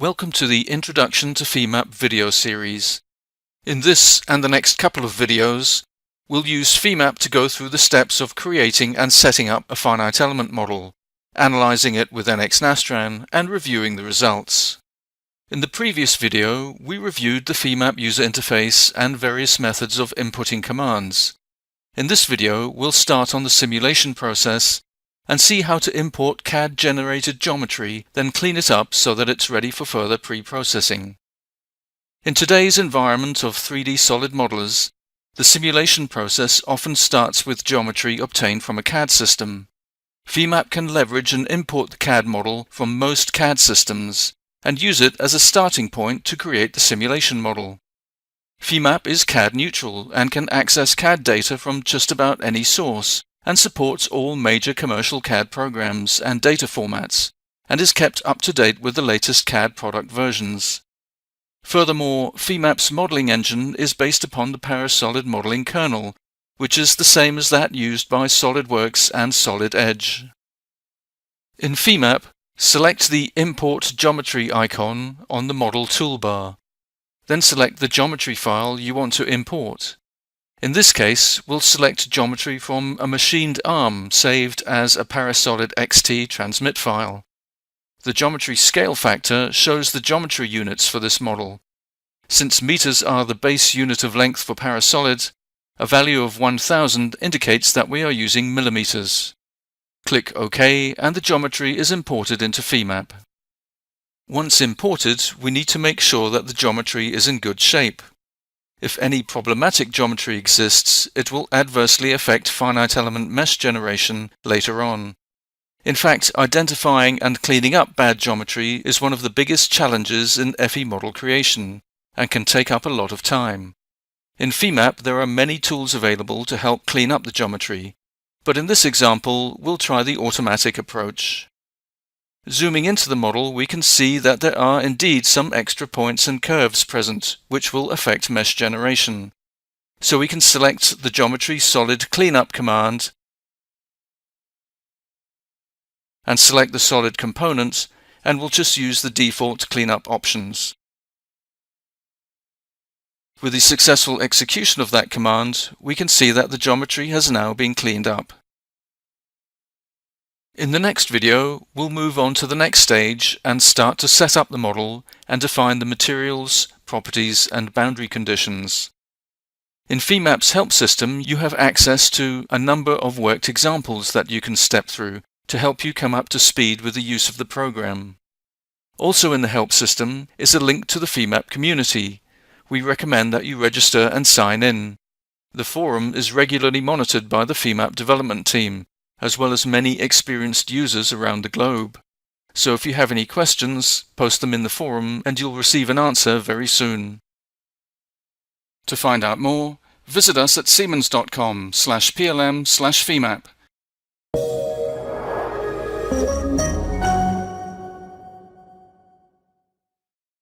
Welcome to the Introduction to Femap video series. In this and the next couple of videos, we'll use Femap to go through the steps of creating and setting up a finite element model, analyzing it with NX-Nastran, and reviewing the results. In the previous video, we reviewed the Femap user interface and various methods of inputting commands. In this video, we'll start on the simulation process and see how to import CAD-generated geometry, then clean it up so that it's ready for further pre-processing. In today's environment of 3D solid modelers, the simulation process often starts with geometry obtained from a CAD system. Femap can leverage and import the CAD model from most CAD systems and use it as a starting point to create the simulation model. Femap is CAD neutral and can access CAD data from just about any source, and supports all major commercial CAD programs and data formats, and is kept up to date with the latest CAD product versions. Furthermore, Femap's modeling engine is based upon the Parasolid modeling kernel, which is the same as that used by SolidWorks and Solid Edge. In Femap, select the Import Geometry icon on the Model toolbar. Then select the geometry file you want to import. In this case, we'll select geometry from a machined arm saved as a Parasolid XT transmit file. The geometry scale factor shows the geometry units for this model. Since meters are the base unit of length for Parasolid, a value of 1000 indicates that we are using millimeters. Click OK and the geometry is imported into Femap. Once imported, we need to make sure that the geometry is in good shape. If any problematic geometry exists, it will adversely affect finite element mesh generation later on. In fact, identifying and cleaning up bad geometry is one of the biggest challenges in FE model creation, and can take up a lot of time. In Femap, there are many tools available to help clean up the geometry, but in this example, we'll try the automatic approach. Zooming into the model, we can see that there are indeed some extra points and curves present, which will affect mesh generation. So we can select the Geometry Solid Cleanup command and select the solid component, and we'll just use the default cleanup options. With the successful execution of that command, we can see that the geometry has now been cleaned up. In the next video, we'll move on to the next stage and start to set up the model and define the materials, properties, and boundary conditions. In Femap's help system, you have access to a number of worked examples that you can step through to help you come up to speed with the use of the program. Also in the help system is a link to the Femap community. We recommend that you register and sign in. The forum is regularly monitored by the Femap development team, as well as many experienced users around the globe. So if you have any questions, post them in the forum and you'll receive an answer very soon. To find out more, visit us at siemens.com/plm/Femap